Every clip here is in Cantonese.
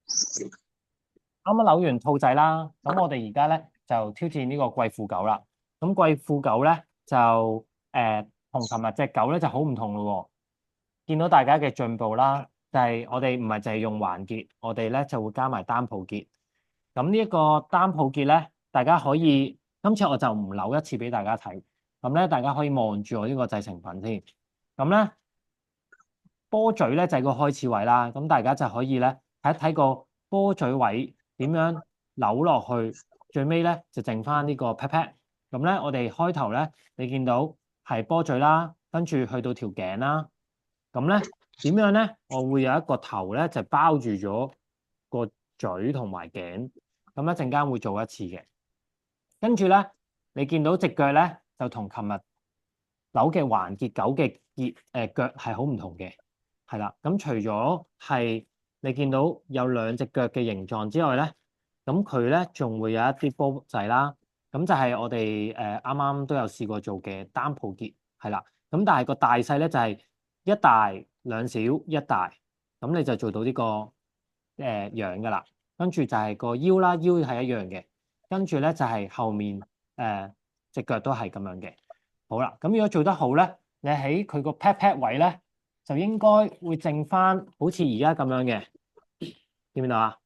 啱啱扭完兔仔啦，咁我哋而家咧就挑戰呢個貴婦狗啦。咁貴婦狗咧就同琴日隻狗咧就好唔同咯喎。見到大家嘅進步啦，就係我哋唔係淨係用環結，我哋咧就會加埋單抱結。咁呢一個單抱結咧，大家可以今次我就唔扭一次俾大家睇。咁咧大家可以望住我呢個製成品先。咁咧波嘴咧就係個開始位啦。咁大家就可以咧睇一睇個波嘴位點樣扭落去，最尾咧就剩翻呢個 pat pat。咁咧我哋開頭咧，你見到係波嘴啦，跟住去到條頸啦。咁咧點樣咧？我會有一個頭咧就包住咗個嘴同埋頸。咁一陣間會做一次嘅。跟住咧，你見到隻腳咧就同琴日扭嘅環結狗嘅腳係好唔同嘅。係啦，咁除咗係你見到有兩隻腳嘅形狀之外咧，咁佢咧仲會有一啲波仔啦。咁就係我哋啱啱都有試過做嘅單抱結，係啦。咁但係個大細咧就係一大兩小一大，咁你就做到呢個樣噶啦。跟住就係個腰啦，腰係一樣嘅。跟住咧就係後面隻腳都係咁樣嘅。好啦，咁如果做得好咧，你喺佢個 pat pat 位咧，就應該會剩翻好似而家咁樣嘅，見唔見到啊？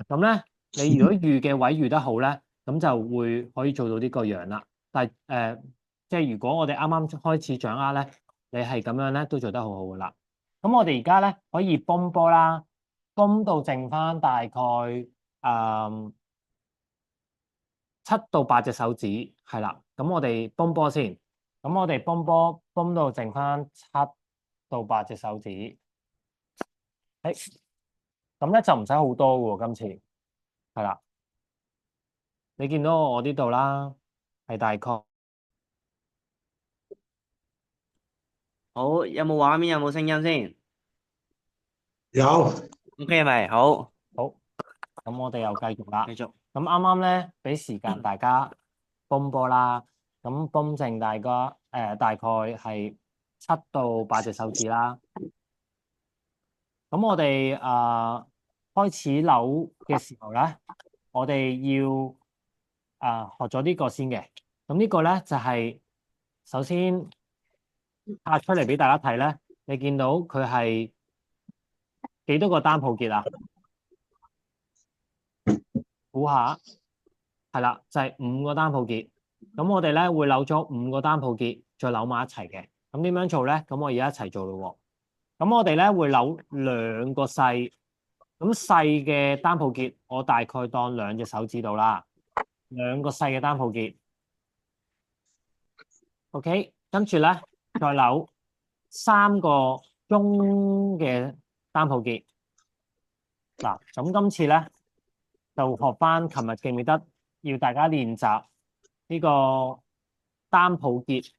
咁咧，你如果預嘅位預得好咧，咁就會可以做到呢個樣啦。但係即係如果我哋啱啱開始掌握咧，你係咁樣咧都做得好好噶啦。咁我哋而家咧可以泵波啦，泵到剩翻大概7到8隻手指，係啦。咁我哋泵波先，咁我哋泵波泵到剩翻7到8隻手指。咁咧就唔使好多嘅喎，今次係啦。你見到我呢度啦，係大概好，有冇畫面？有冇聲音先有，？OK 係咪？好，好。咁我哋又繼續啦。繼續。咁啱啱咧，俾時間大家泵波啦。咁泵剩大概係7到8隻手指啦。咁我哋開始扭嘅時候咧，我哋要學咗呢個先嘅。咁呢個咧就係首先拍出嚟俾大家睇咧。你見到佢係幾多個單抱結啊？估下，係啦，就係5個單抱結。咁我哋咧會扭咗5個單抱結，再扭埋一齊嘅。咁點樣做咧？咁我而家一齊做咯喎。咁我哋咧會扭兩個細，咁細嘅單抱結，我大概當2隻手指度啦。兩個細嘅單抱結，OK。跟住咧再扭3個中嘅單抱結。嗱，咁今次咧就學翻琴日記唔記得要大家練習呢個單抱結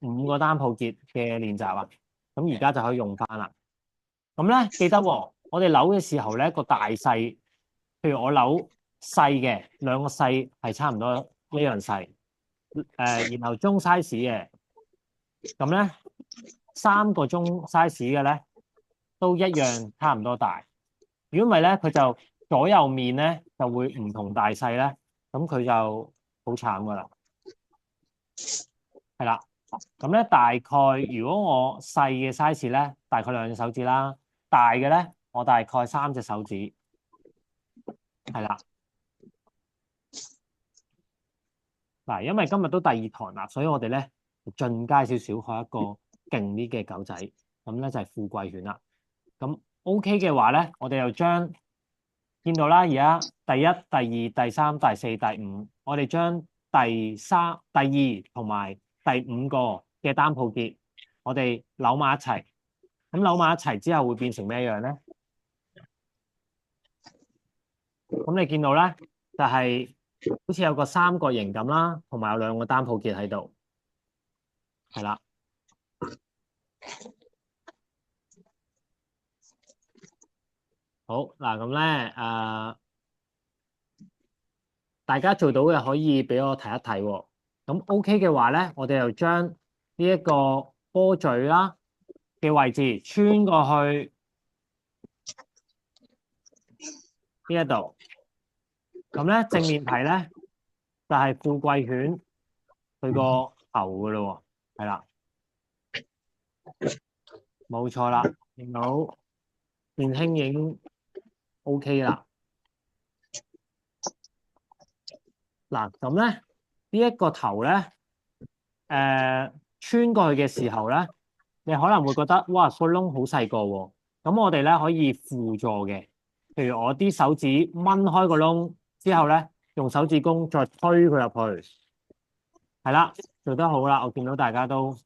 5個單抱結嘅練習啊？咁而家就可以用翻啦。咁咧記得喎，我哋扭嘅時候咧個大細，譬如我扭細嘅兩個細係差唔多一樣細，然後中 size 嘅，咁咧3個中 size 嘅咧都一樣差唔多大。如果唔係咧，佢就左右面咧就會唔同大細咧，咁佢就好慘噶啦。係啦，咁咧大概如果我細嘅 size 咧，大概2隻手指啦；大嘅咧，我大概3隻手指。係啦，嗱，因為今日都第2堂啦，所以我哋咧進階少少學一個勁啲嘅狗仔，咁咧就係富貴犬啦。咁 OK 嘅話咧，我哋又將見到啦，而家第一、第二、第三、第四、第五，我哋將第二同埋第5個嘅單抱結，我哋扭埋一齊。咁扭埋一齊之後會變成咩樣咧？咁你見到咧，就係好似有個三角形咁啦，同埋有2個單抱結喺度，係啦。好嗱，咁咧大家做到嘅可以俾我睇一睇喎。咁 OK 嘅話咧，我哋又將呢一個波嘴啦嘅位置穿過去呢一度。咁咧正面題咧就係富貴犬佢個頭噶咯喎，係啦，冇錯啦，見到建興已經 OK 啦。嗱，咁咧呢一個頭咧，穿過去嘅時候咧，你可能會覺得哇個窿好細個喎。咁我哋咧可以輔助嘅，譬如我啲手指掹開個窿之後咧，用手指公再推佢入去，係啦，做得好啦，我見到大家都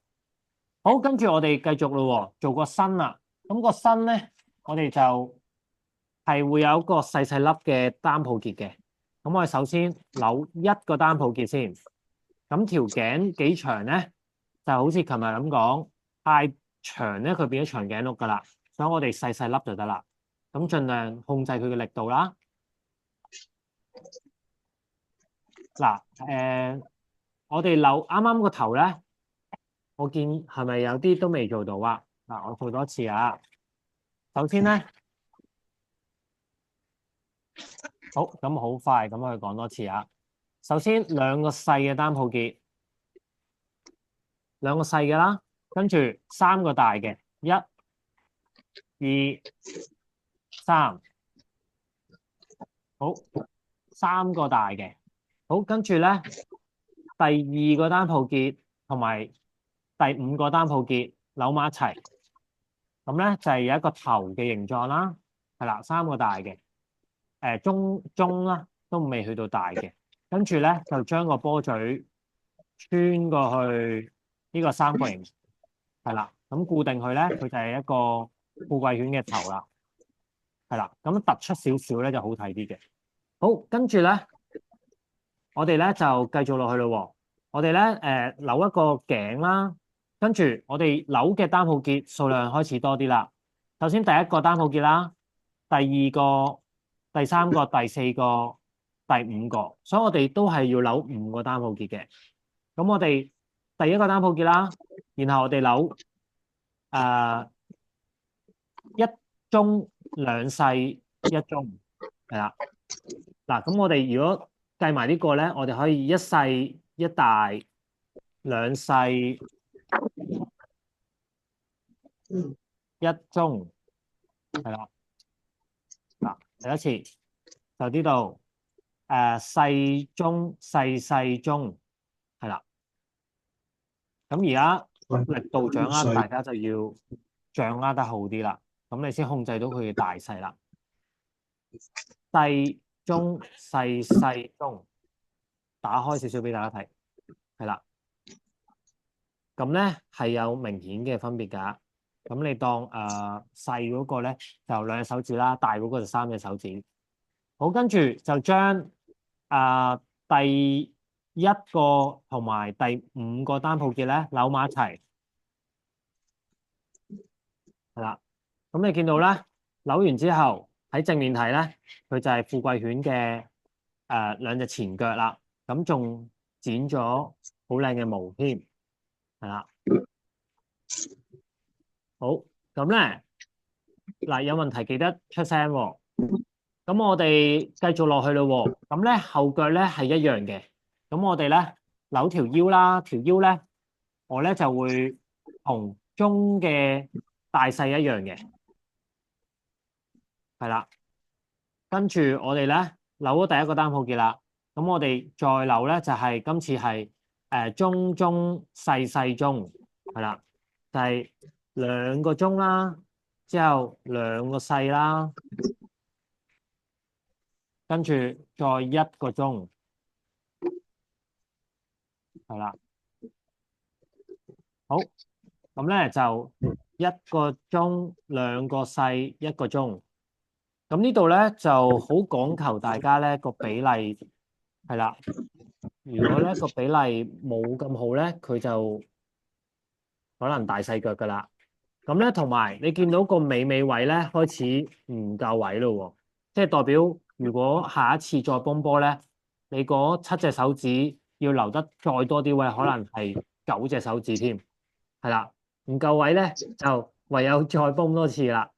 好。跟住我哋繼續咯喎，做個身啦。咁個身咧，我哋就係會有一個細細粒嘅單抱結嘅。咁我哋首先扭一個單抱結先。咁條頸幾長咧？就好似琴日咁講，太長咧，佢變咗長頸鹿噶啦。所以我哋細細粒就得啦。咁盡量控制佢嘅力度啦。嗱，我哋扭啱啱個頭咧，我見係咪有啲都未做到啊？嗱，我做多次啊。首先咧，好，咁好快咁去講多次啊。首先兩個細嘅單抱結，兩個細嘅啦，跟住三個大嘅，一、二、三，好，三個大嘅，好，跟住咧第二個單抱結同埋第五個單抱結扭埋一齊，咁咧就係有一個頭嘅形狀啦，係啦，三個大嘅，中啦都未去到大嘅，跟住咧就將個波嘴穿過去呢個三角形，係啦，咁固定佢咧，佢就係一個富貴犬嘅頭啦，係啦，咁突出少少咧就好睇啲嘅。好，跟住咧，我哋咧就繼續落去咯喎。我哋咧扭一個頸啦，跟住我哋扭嘅單抱結數量開始多啲啦。首先第一個單抱結啦，第二個、第三個、第四個、第五個，所以我哋都係要扭5個單抱結嘅。咁我哋第一個單抱結啦，然後我哋扭一中兩細一中，係啦。嗱，咁我哋如果計埋呢個咧，我哋可以一細一大兩細一中，係啦。嗱，第一次就呢度細中細細中，係啦。咁而家力度掌握，大家就要掌握得好啲啦。咁你先控制到佢嘅大細啦。細中細細中，打開少少俾大家睇，係啦。咁咧係有明顯嘅分別㗎。咁你當細嗰個咧就2隻手指啦，大嗰個就3隻手指。好，跟住就將第一個同埋第5個單抱結咧扭埋一齊，係啦。咁你見到咧扭完之後喺正面睇咧，佢就係富貴犬嘅2隻前腳啦。咁仲剪咗好靚嘅毛添，係啦。好，咁咧嗱，有問題記得出聲喎。咁我哋繼續落去咯喎。咁咧後腳咧係一樣嘅。咁我哋咧扭條腰啦，條腰咧我咧就會同中嘅大細一樣嘅，係啦。跟住我哋咧扭咗第一個單抱結啦。咁我哋再扭咧就係今次係中中細細中，係啦，就係2個中啦，之後2個細啦，跟住再1個中，係啦。好，咁咧就1個中2個細1個中。咁呢度咧就好講求大家咧個比例，係啦。如果咧個比例冇咁好咧，佢就可能大細腳噶啦。咁咧同埋你見到個尾位咧開始唔夠位咯喎，即係代表如果下一次再崩波咧，你嗰7隻手指要留得再多啲位，可能係9隻手指添，係啦，唔夠位咧就唯有再崩多次啦。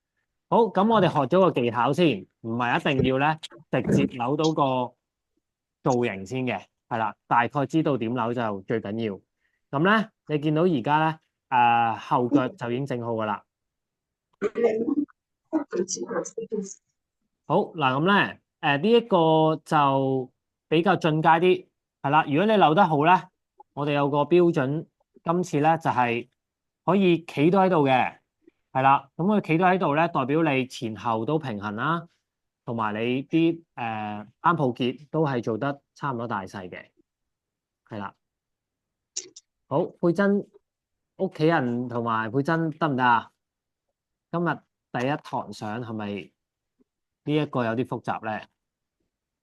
好，咁我哋學咗個技巧先，唔係一定要咧直接扭到個造型先嘅，係啦，大概知道點扭就最緊要。咁咧，你見到而家咧，後腳就已經整好噶啦。好嗱，咁咧，呢一個就比較進階啲，係啦。如果你扭得好咧，我哋有個標準，今次咧就係可以企到喺度嘅，係啦。咁佢企到喺度咧，代表你前後都平衡啦，同埋你啲單抱結都係做得差唔多大細嘅，係啦。好，佩珍屋企人同埋佩珍得唔得啊？今日第一堂上係咪呢一個有啲複雜咧？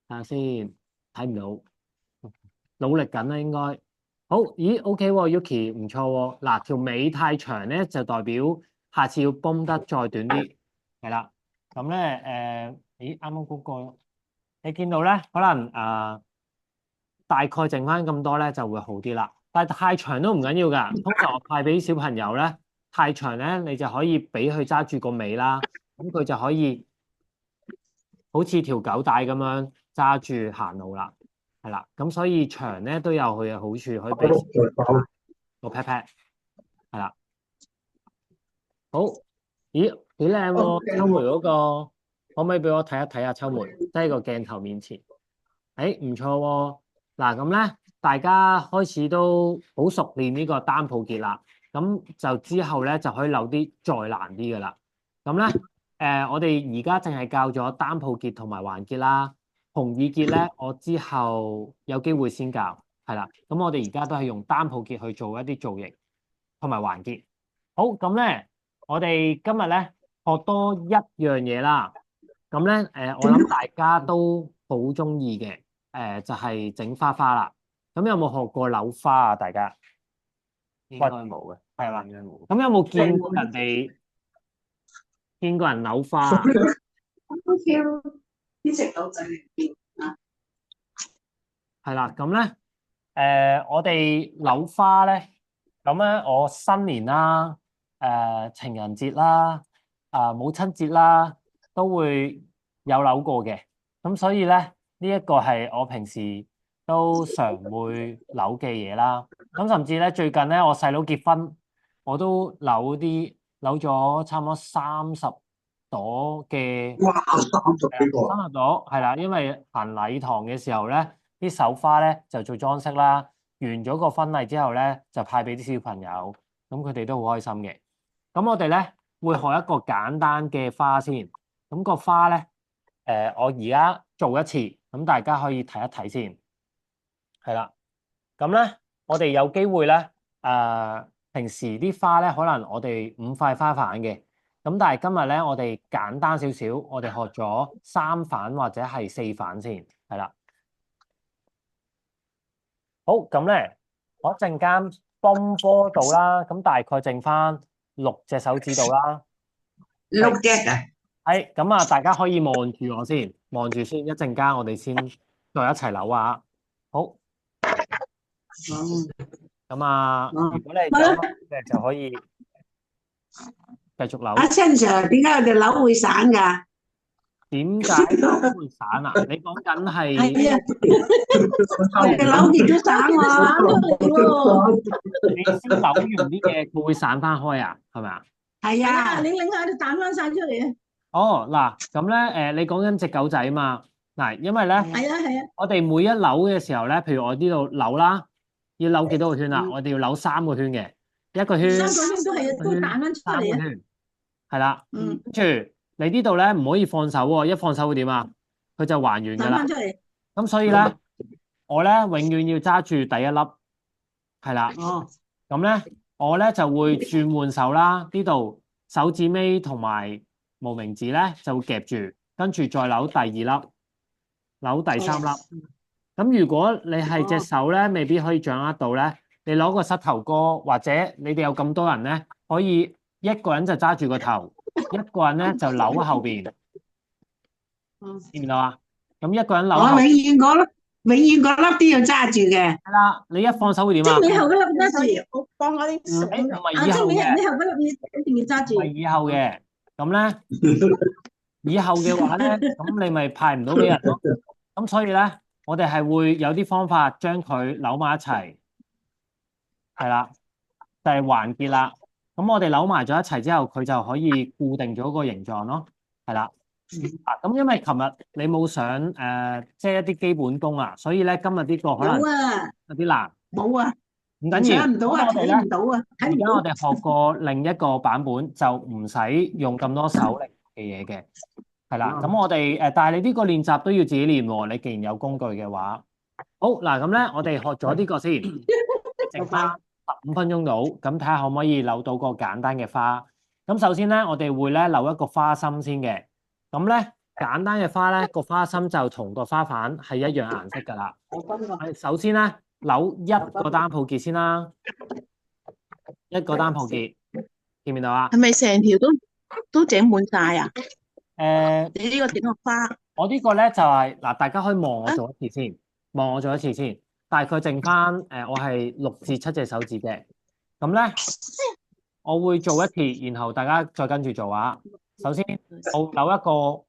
睇下先，睇唔到，努力緊啦應該。好，咦，OK 喎，Yuki 唔錯喎。嗱，條尾太長咧，就代表下次要繃得再短啲，係啦。咁咧，咦，啱啱嗰個你見到咧，可能大概剩翻咁多咧就會好啲啦。但係太長都唔緊要㗎，通常我派俾小朋友咧，太長咧你就可以俾佢揸住個尾啦，咁佢就可以好似條狗帶咁樣揸住行路啦，係啦。咁所以長咧都有佢嘅好處，可以俾個 pat pat，係啦。好，咦，幾靚喎，秋梅嗰個，可唔可以俾我睇一睇啊？秋梅，喺個鏡頭面前，唔錯喎。嗱，咁咧，大家開始都好熟練呢個單抱結啦，咁就之後咧就可以扭啲再難啲嘅啦。咁咧，我哋而家淨係教咗單抱結同埋橫結啦，紅耳結咧，我之後有機會先教，係啦。咁我哋而家都係用單抱結去做一啲造型同埋橫結。好，咁咧，我哋今日咧學多一樣嘢啦。咁咧，我諗大家都好中意嘅。就係整花花啦。咁有冇學過扭花啊？大家應該冇嘅，係嘛？應該冇。咁有冇見過人哋見過人扭花啊？啲隻狗仔嚟邊啊？係啦，咁咧，我哋扭花咧，咁咧，我新年啦，情人節啦，母親節啦，都會有扭過嘅。咁所以咧，呢一個係我平時都常會扭嘅嘢啦。咁甚至咧，最近咧，我細佬結婚，我都扭咗差唔多30朵嘅。哇30朵係啦，因為行禮堂嘅時候咧，啲手花咧就做裝飾啦。完咗個婚禮之後咧，就派俾啲小朋友，咁佢哋都好開心嘅。咁我哋咧會學一個簡單嘅花先。咁個花咧，我而家做一次，咁大家可以睇一睇先。係啦，咁咧我哋有機會咧，平時啲花咧可能我哋5塊花瓣嘅，咁但係今日咧我哋簡單少少，我哋學咗3瓣或者係4瓣先，係啦。好，咁咧我一陣間泵波度啦，咁大概剩翻6隻手指度啦。 6隻啊？係，咁啊，大家可以望住我先，望住先，一陣間我哋先再一齊扭啊。好，咁啊，如果你有嘅就可以繼續扭。阿陳 Sir，點解我哋扭會散㗎？點解扭會散啊？你講緊係係啊，我哋扭完都散喎。你先扭完啲嘢，佢會散翻開啊？係咪啊？係啊，擰擰下就彈翻晒出嚟啊！哦，嗱，咁咧，你講緊隻狗仔嘛？嗱，因為咧，係啊係啊，我哋每一扭嘅時候咧，譬如我呢度扭啦，要扭幾多個圈啊？我哋要扭3個圈嘅，一個圈3個圈都係啊，都彈翻出3個嚟啊！圈，係啦。嗯，跟住你呢度咧唔可以放手喎，一放手會點啊？佢就還原㗎啦彈翻。出嚟。咁所以咧，我咧永遠要揸住第一粒，係啦。哦，咁咧，我咧就會轉換手啦。呢度手指尾同埋無名指咧就會夾住，跟住再扭第2粒，扭第3粒。咁如果你係隻手咧未必可以掌握到咧，你攞個膝頭哥，或者你哋有咁多人咧，可以一個人就揸住個頭，一個人咧就扭喺後邊，見唔見到啊？咁一個人扭我後永遠嗰粒都要揸住嘅。係啦，你一放手會點啊？即係尾後嗰粒揸住，我幫我啲唔係以啊，即係後嘅，尾後嗰粒一定要揸住唔。係以後嘅。咁咧，以後嘅話咧，咁你咪派唔到俾人咯。咁所以咧，我哋係會有啲方法將佢扭埋一齊，係啦，就係環結啦。咁我哋扭埋咗一齊之後，佢就可以固定咗個形狀咯，係啦。咁因為琴日你冇上即係一啲基本功啊，所以咧今日呢個可能有啊，有啲難，冇啊，唔緊要。上唔到啊，咁我哋咧睇唔到啊，睇唔到。而家我哋學過另一個版本，就唔使用咁多手力嘅嘢嘅，係啦。咁我哋但係你呢個練習都要自己練喎。你既然有工具嘅話，好嗱，咁咧我哋學咗呢個先，剩翻15分鐘到，咁睇下可唔可以扭到個簡單嘅花。咁首先咧，我哋會咧扭一個花心先嘅。咁咧簡單嘅花咧，個花心就同個花瓣係一樣顏色㗎啦。首先咧扭一個單鋪結先啦，一個單鋪結，見唔見到啊？係咪成條都整滿晒啊？誒、你呢個整個花，我呢個咧就係、嗱，大家可以望我做一次先，望我做一次先。大概剩翻我係6至7隻手指嘅。咁咧，我會做一次，然後大家再跟住做啊。首先，我扭一個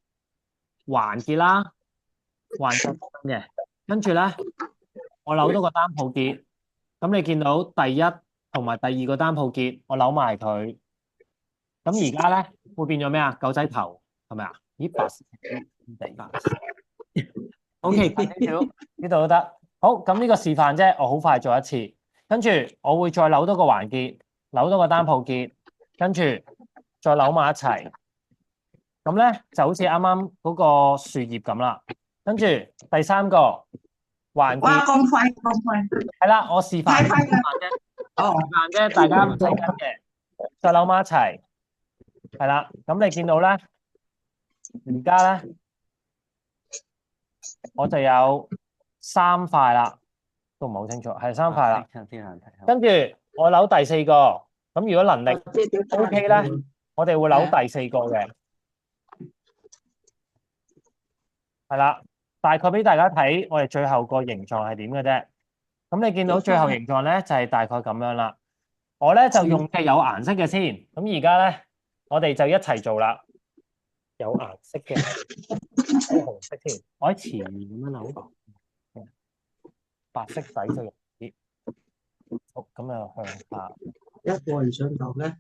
環結啦，環結嘅，跟住咧，我扭多個單鋪結。咁你見到第一同埋第二個單鋪結，我扭埋佢。咁而家咧會變咗咩啊？狗仔頭係咪啊？咦，白色地白。OK，近少少呢度都得。好，咁呢個示範啫，我好快做一次。跟住我會再扭多個環結，扭多個單鋪結，跟住再扭埋一齊。咁咧就好似啱啱嗰個樹葉咁啦。跟住第三個環哇，結咁快咁快，係啦，我示範太快啦！啫，哦，示範啫，大家唔使跟嘅。再扭埋一齊，係啦。咁你見到咧，而家咧我就有3塊啦，都唔係好清楚，係3塊啦。跟住我扭第4個，咁如果能力 OK 咧，我哋會扭第4個嘅，係啦。大概俾大家睇我哋最後個形狀係點嘅啫。咁你見到最後形狀咧就係大概咁樣啦。我咧就用嘅有顏色嘅先。咁而家咧我哋就一齊做啦。有顏色嘅，好紅色先。我喺前面咁樣扭，白色底就容易啲。好，咁就向下。一個人上堂咧，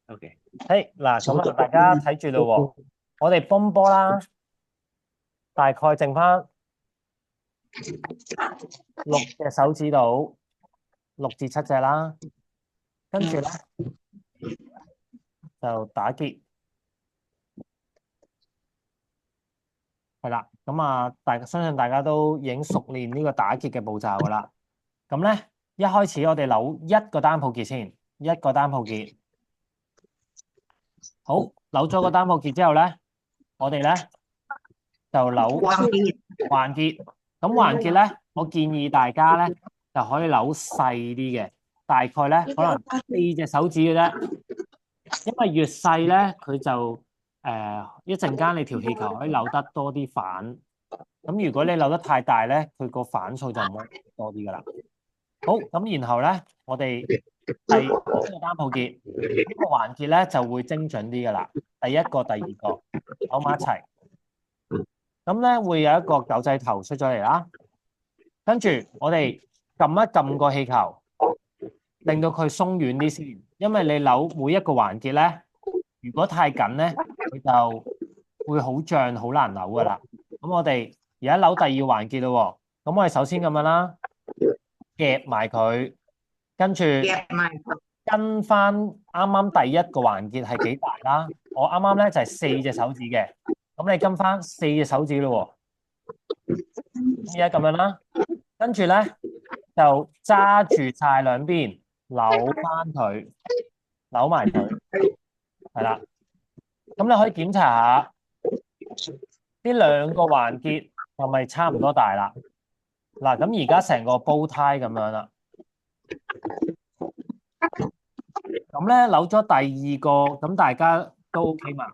OK，嘿，嗱，咁啊，大家睇住咯喎，我哋泵波啦，大概剩翻6隻手指度，6至7隻啦，跟住咧就打結，係啦，咁啊，相信大家都已經熟練呢個打結嘅步驟噶啦。咁咧，一開始我哋扭一個單鋪結先，一個單鋪結。好，扭咗個單鋪結之後咧，我哋咧就扭環結。咁環結咧，我建議大家咧就可以扭細啲嘅，大概咧可能4隻手指嘅啫。因為越細咧，佢就一陣間你條氣球可以扭得多啲反。咁如果你扭得太大咧，佢個反數就唔會多啲噶啦。好，咁然後咧，我哋第一個單鋪結，呢個環結咧就會精準啲噶啦。第一個、第二個扭埋一齊，咁咧會有一個狗仔頭出咗嚟啦。跟住我哋撳一撳個氣球，令到佢鬆軟啲先。因為你扭每一個環結咧，如果太緊咧，佢就會好脹，好難扭噶啦。咁我哋而家扭第二個環結咯喎。咁我哋首先咁樣啦，夾埋佢，跟住跟翻啱啱第一個環結係幾大啦？我啱啱咧就係4隻手指嘅，咁你跟翻4隻手指咯喎。而家咁樣啦，跟住咧就揸住晒兩邊，扭翻佢，扭埋佢，係啦。咁你可以檢查下呢兩個環結係咪差唔多大啦？嗱，咁而家成個煲呔咁樣啦。咁咧扭咗第二個，咁大家都 OK 嘛？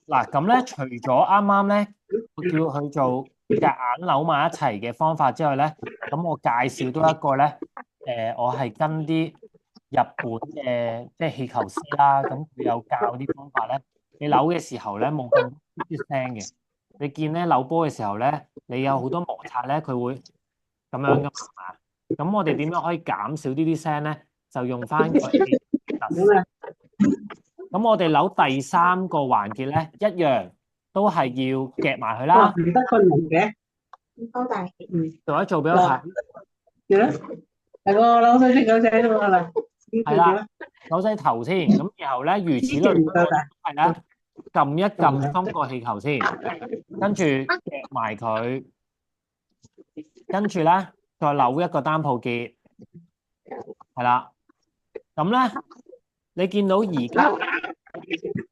嗱，咁咧除咗啱啱咧，我叫佢做夾硬扭埋一齊嘅方法之外咧，咁我介紹多一個咧，我係跟啲日日本嘅即係氣球師啦，咁佢有教啲方法咧。你扭嘅時候咧冇咁多啲聲嘅。你見咧扭波嘅時候咧，你有好多摩擦咧，佢會咁樣噶嘛。咁我哋點樣可以減少呢啲聲咧？就用翻個氣特咁啊，咁我哋扭第3個環節咧，一樣都係要夾埋佢哇，啦。唔得困難嘅，好大。做一做俾我睇。點咧？係個扭水隻狗仔啫嘛，嗱，係啦，扭晒頭先，咁然後咧，如此類推，唔夠大，係咧，撳一撳鬆個氣球先，跟住夾埋佢，跟住咧再扭一個單鋪結，係啦。咁咧，你見到而家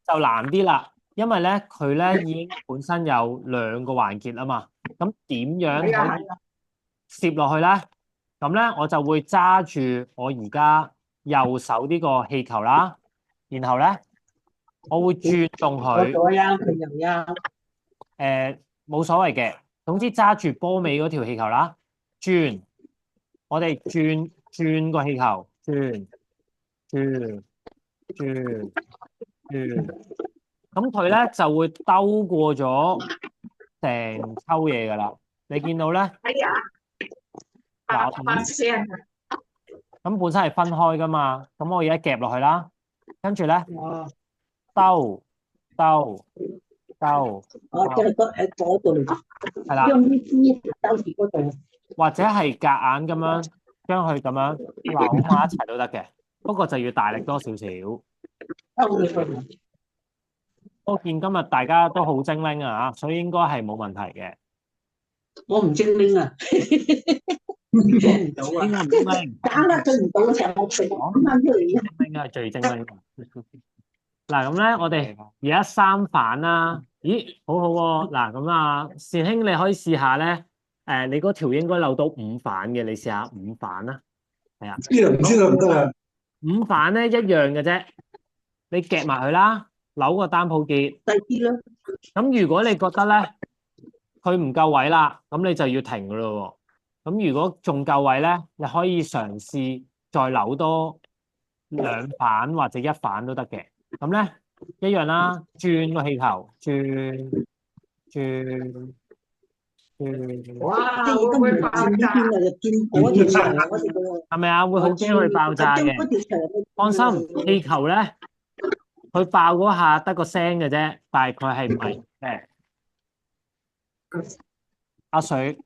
就難啲啦，因為咧佢咧已經本身有2個環節啊嘛。咁點樣可以攝落去咧？咁咧我就會揸住我而家右手呢個氣球啦，然後咧我會轉動我佢，左腰佢右腰，冇所謂嘅。總之揸住波尾嗰條氣球啦，轉，我哋轉個氣球，轉，咁佢咧就會兜過咗成抽嘢噶啦。你見到咧？哎呀，嗱，發聲啊！咁本身係分開噶嘛，咁我而家夾落去啦，跟住咧哦，兜，我即係喺嗰度嚟，係啦，用啲枝兜住嗰度，或者係夾硬咁樣將佢咁樣扭埋一齊都得嘅，不過就要大力多少少。兜住佢。我見今日大家都好精靈啊，所以應該係冇問題嘅。我唔精靈啊，做唔到啊，應該唔精靈，揀得做唔到嘅時候，我講翻出嚟。精靈係最精靈。嗱咁咧，我哋而家3反啦。咦，好好喎。嗱咁啊，善兄你可以試下咧。你嗰條應該扭到5反嘅，你試下5反啦。係啊，呢個唔得啊5反咧一樣嘅啫。你夾埋佢啦，扭個單鋪結。細啲啦，咁如果你覺得咧佢唔夠位啦，咁你就要停噶咯喎。咁如果仲夠位咧，你可以嘗試再扭多2反或者1反都得嘅。咁咧一樣啦，轉個氣球，轉，哇！我會爆炸，就見嗰條牆嗰條路，係咪啊？會好驚佢爆炸嘅。嗰條牆，放心，氣球咧，佢爆嗰下得個聲嘅啫，但係佢係唔係咩？阿水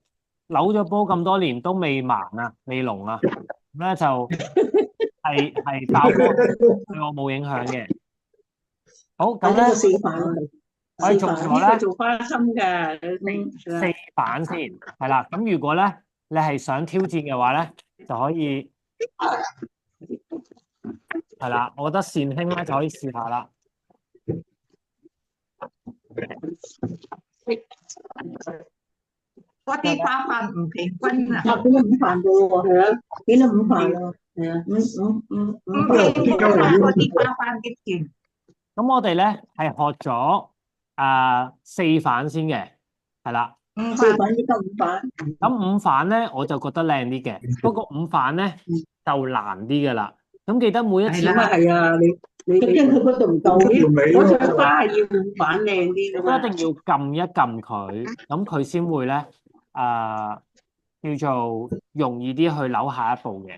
扭咗波咁多年都未盲啊，未聾啊，咁咧就係爆波，對我冇影響嘅。好，咁咧呢個4反，我哋做咗咧做花心嘅， 4反先，係啦。咁如果咧你係想挑戰嘅話咧，就可以係啦。我覺得善兄咧就可以試下啦。嗰啲花瓣唔平均啊，變咗5反嘅喎，係啊，變咗5反咯，係啊，唔平均啊，嗰啲花瓣嘅段。咁我哋咧係學咗4反先嘅，係啦。 4反依家5反，咁5反咧我就覺得靚啲嘅，不過5反咧就難啲噶啦。咁記得每一次咁啊係啊，你驚佢嗰度唔夠，嗰朵花係要5反靚啲㗎嘛，一定要撳一撳佢，咁佢先會咧叫做容易啲去扭下一步嘅，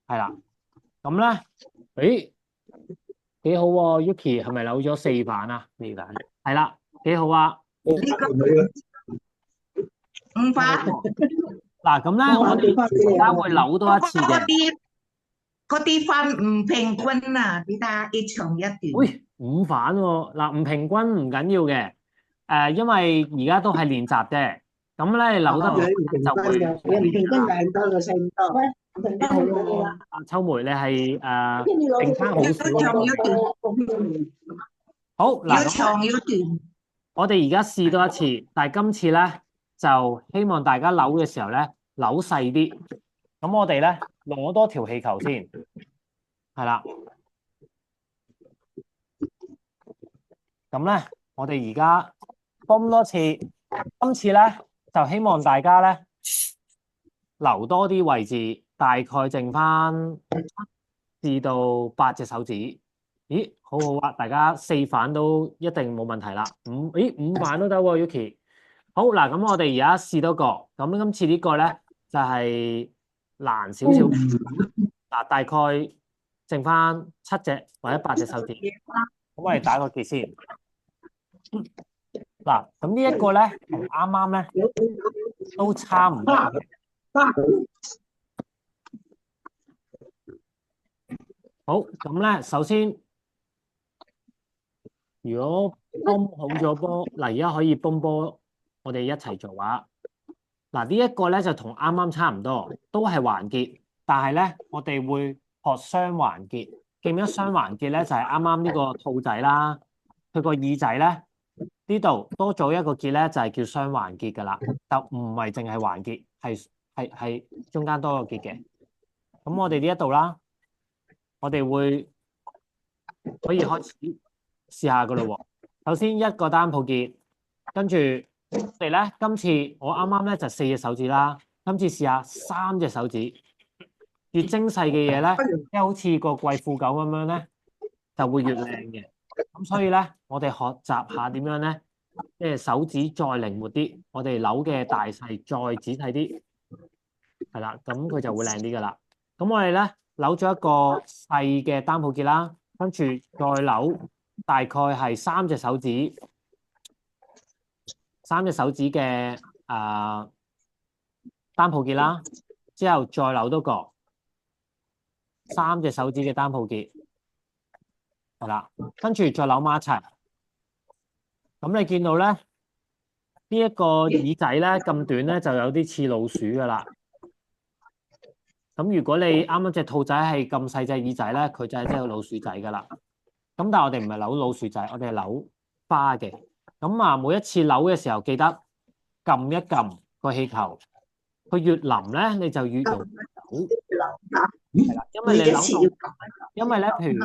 係啦。咁咧，幾好喎，Yuki 係咪扭咗4反啊？4反係啦，幾好啊！ 5反。嗱咁咧，我哋而家會扭多一次嘅。嗰啲分唔平均啊，你睇一長一短。喂，5反喎，嗱唔平均唔緊要嘅，因為而家都係練習啫。咁咧扭得就會你唔平均大多就細咁多，唔平均好多啦。阿秋梅你係定翻好少啊。好嗱，要長要短。我哋而家試多一次，但係今次咧就希望大家扭嘅時候咧扭細啲。咁我哋咧攞多條氣球先，係啦。咁咧，我哋而家泵多次，今次咧就希望大家咧留多啲位置，大概剩翻至到8隻手指。咦，好好啊！大家4反都一定冇問題啦。5反都得喎，Yuki。好嗱，咁我哋而家試多個。咁今次呢個咧就係難少少。嗱，大概剩翻7隻或者8隻手指。咁我哋打個結先。嗱，咁呢一個咧同啱啱咧都差唔多。好，咁咧首先，如果泵好咗波，嗱而家可以泵波，我哋一齊做啊。嗱，呢一個咧就同啱啱差唔多，都係環結，但係咧我哋會學雙環結。記唔記得雙環結咧就係啱啱呢個兔仔啦，佢個耳仔咧呢度多咗一個結咧就係叫雙環結噶啦，就唔係淨係環結，係中間多個結嘅。咁我哋呢一度啦，我哋會可以開始試下噶咯喎。首先一個單抱結，跟住我哋咧今次我啱啱咧就4隻手指啦，今次試下3隻手指。越精細嘅嘢咧，即係好似個貴婦狗咁樣咧，就會越靚嘅。咁所以咧，我哋學習下點樣咧，即係手指再靈活啲，我哋扭嘅大細再仔細啲，係啦，咁佢就會靚啲噶啦。咁我哋咧扭咗一個細嘅單抱結啦，跟住再扭大概係3隻手指嘅單抱結啦，之後再扭多個3隻手指嘅單抱結，係啦，跟住再扭埋一齊。咁你見到咧呢一個耳仔咧咁短咧，就有啲似老鼠噶啦。咁如果你啱啱隻兔仔係咁細隻耳仔咧，佢就係隻老鼠仔噶啦。咁但係我哋唔係扭老鼠仔，我哋係扭花嘅。咁啊，每一次扭嘅時候記得撳一撳個氣球，佢越腍咧你就越容易扭。係啦，因為你扭到，因為咧，譬如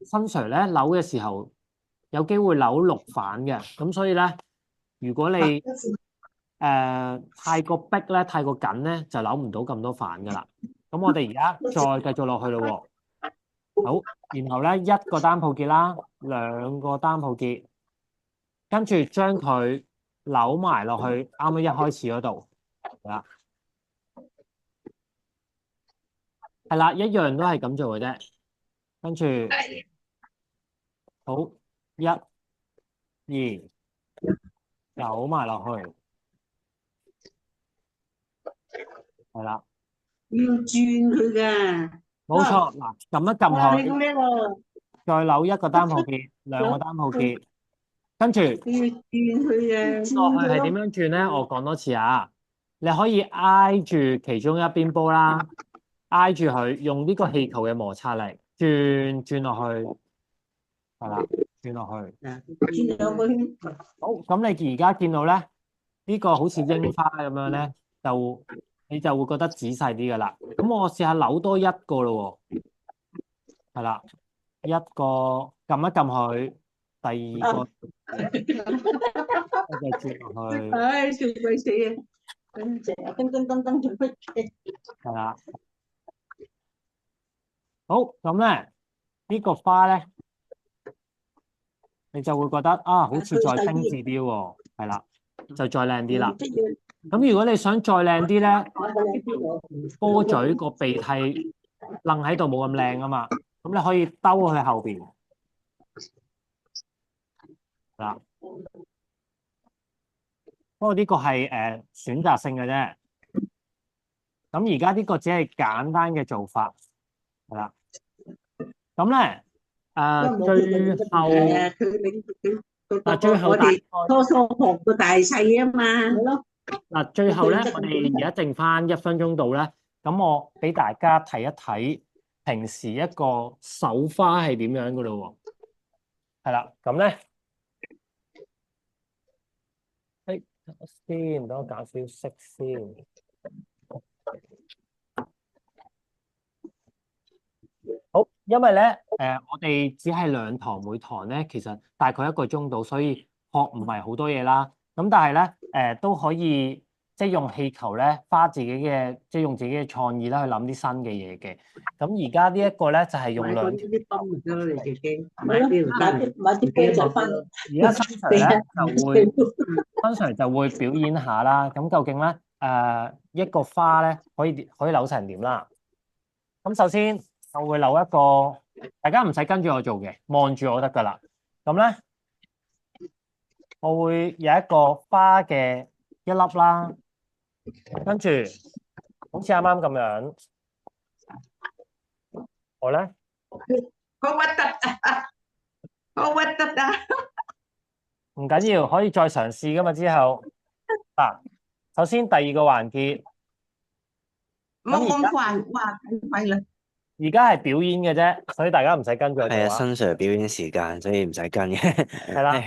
新 Sir 咧扭嘅時候有機會扭6反嘅，咁所以咧，如果你太過逼咧、太過緊咧，就扭唔到咁多反噶啦。咁我哋而家再繼續落去咯喎。好，然後咧1個單抱結啦，2個單抱結，跟住將佢扭埋落去啱啱一開始嗰度，係啦。係啦，一樣都係咁做嘅啫。跟住，好，1、2，扭埋落去，係啦，要轉佢㗎。冇錯。嗱，撳一撳哇，你咁佢，叻喎！再扭1個單抱結，2個單抱結，跟住要轉佢嘅。落去係點樣轉咧？我講多次啊，你可以挨住其中一邊波啦，挨住佢，用呢個氣球嘅摩擦力轉落去，係啦，轉落去。轉兩個圈。好，咁你而家見到咧，呢個好似櫻花咁樣咧，你就會覺得仔細啲噶啦。咁我試下扭多1個咯喎，係啦，1個撳一撳佢，第2個再轉落去，唉，笑鬼死啊！咁成日噔噔噔做乜嘅？係啦。好，咁咧呢個花咧，你就會覺得啊，好似再精緻啲喎，係啦，就再靚啲啦。咁如果你想再靚啲咧，波嘴個鼻係楞喺度冇咁靚啊嘛，咁你可以兜去後邊，嗱。不過呢個係選擇性嘅啫。咁而家呢個只係簡單嘅做法，係啦。咁咧最後我哋初初學個大細啊嘛，係咯。嗱，最後咧，我哋而家剩翻1分鐘到咧，咁我俾大家睇一睇平時一個手花係點樣噶咯喎。係啦，咁咧，先等我搞少色先。好，因為咧，我哋只係2堂，每堂咧其實大概1個鐘度，所以學唔係好多嘢啦。咁但係咧，都可以即係用氣球咧，花自己嘅即係用自己嘅創意啦，去諗啲新嘅嘢嘅。咁而家呢一個咧就係用兩條。啲泵咪得咯，你自己買啲啤酒翻。而家新 Sir 咧新 Sir 就會表演下啦。咁究竟咧一個花咧可以扭成點啦？咁首先我會扭一個，大家唔使跟住我做嘅，望住我得噶啦。咁咧我會有一個花嘅一粒啦，跟住好似啱啱咁樣，我咧好核突啊！好核突啊！唔緊要，可以再嘗試噶嘛。之後首先第二個環節，冇咁快，哇，太快啦！而家係表演嘅啫，所以大家唔使跟住我做係啊，啊。新 Sir 表演時間，所以唔使跟嘅。係啦，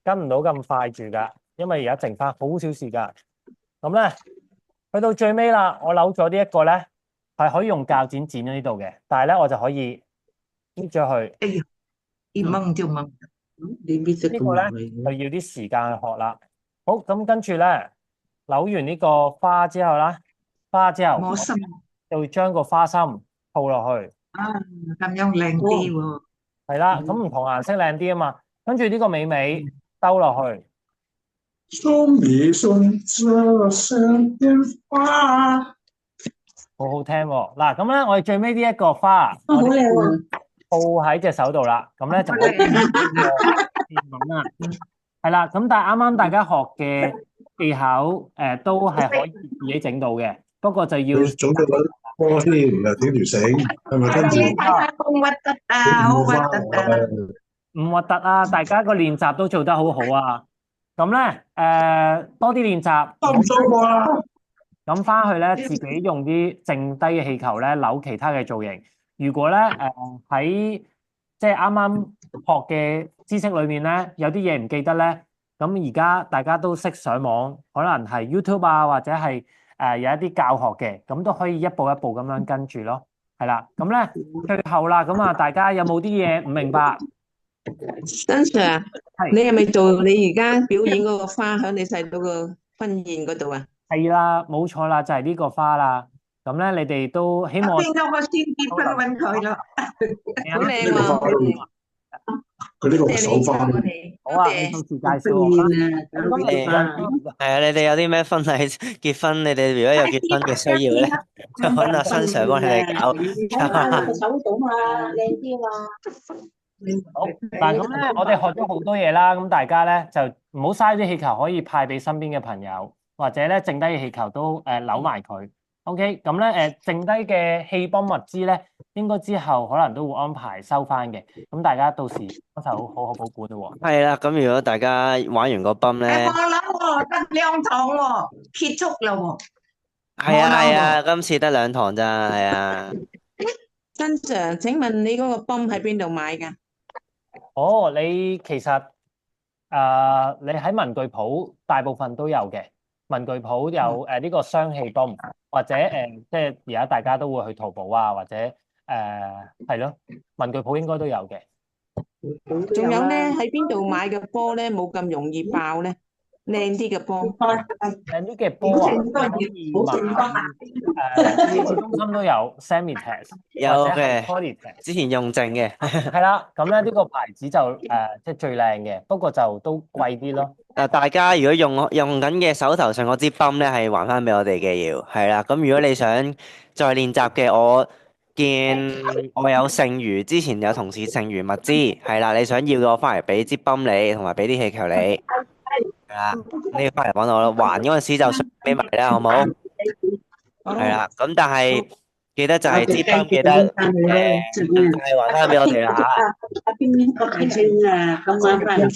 跟唔到咁快住噶，因為而家剩翻好少時間。咁咧，去到最尾啦，我扭咗呢一個咧，係可以用鉸剪剪咗呢度嘅，但係咧我就可以搣咗佢。哎呀，一掹就掹。你搣得咁呢個咧耐嘅，就要啲時間去學啦。好，咁跟住咧扭完呢個花之後啦，冇心就會將個花心套落去。啊，咁樣靚啲喎。係啦，咁唔同顏色靚啲啊嘛。跟住呢個尾兜落去。送你送這香煙花。好好聽喎。嗱，咁咧我哋最尾呢一個花，好靚喎，套喺隻手度啦。咁咧就可以電文啦。係啦，咁但係啱啱大家學嘅技巧都係可以自己整到嘅，不過就要你總要揾波先，又整條繩，係咪跟住？你睇下好核突啊，好核突啊！唔核突啊！大家個練習都做得好好啊。咁咧多啲練習，收唔收啊？咁翻去咧自己用啲剩低嘅氣球咧扭其他嘅造型。如果咧喺即係啱啱學嘅知識裏面咧有啲嘢唔記得咧，咁而家大家都識上網，可能係 YouTube 啊，或者係有一啲教學嘅，咁都可以一步一步咁樣跟住咯。係啦，咁咧最後啦，咁啊大家有冇啲嘢唔明白？新 Sir，係你係咪做你而家表演嗰個花喺你細佬個婚宴嗰度啊？係啦，冇錯啦，就係呢個花啦。咁咧，你哋都希望邊個我先結婚揾佢咯？好靚喎，佢呢個謝你手花，我哋，好啊，多謝你到時介紹我啦。婚宴啊，係啊，你哋有啲咩婚禮結婚？你哋如果有結婚嘅需要咧，就揾阿新 Sir 幫你哋搞。手到嘛，靚啲嘛。好，嗱咁咧，我哋學咗好多嘢啦。咁大家咧就唔好嘥啲氣球，可以派俾身邊嘅朋友，或者咧剩低嘅氣球都扭埋佢。OK，咁咧剩低嘅氣泵物資咧，應該之後可能都會安排收翻嘅。咁大家到時幫手好好保管咯喎。係啦，咁如果大家玩完個泵咧，冇啦喎，得兩堂喎，結束啦喎。係啊，今次得2堂咋，係啊。新 Sir，請問你嗰個泵喺邊度買㗎？哦，你其實你喺文具鋪大部分都有嘅。文具鋪有呢個雙氣泵，或者即係而家大家都會去淘寶啊，或者係咯，文具鋪應該都有嘅。仲有咧，喺邊度買嘅波咧冇咁容易爆咧？靚啲嘅波，靚啲嘅波啊，可以買市中心都有 Semi-Tex 有或者係嘅 Polytex。之前用剩嘅。係啦，咁咧呢個牌子就即係最靚嘅，不過就都貴啲咯。大家如果用緊嘅手頭上嗰支泵咧，係還翻俾我哋嘅要係啦。咁如果你想再練習嘅，我見我有剩餘，之前有同事剩餘物資係啦，你想要嘅我翻嚟俾支泵你，同埋俾啲氣球你係啦。你要翻嚟揾我咯，還嗰陣時就送俾埋啦，好冇？係啦，咁但係記得就係支泵記得係還翻俾我哋啦嚇。邊個大清啊？今晚翻嚟。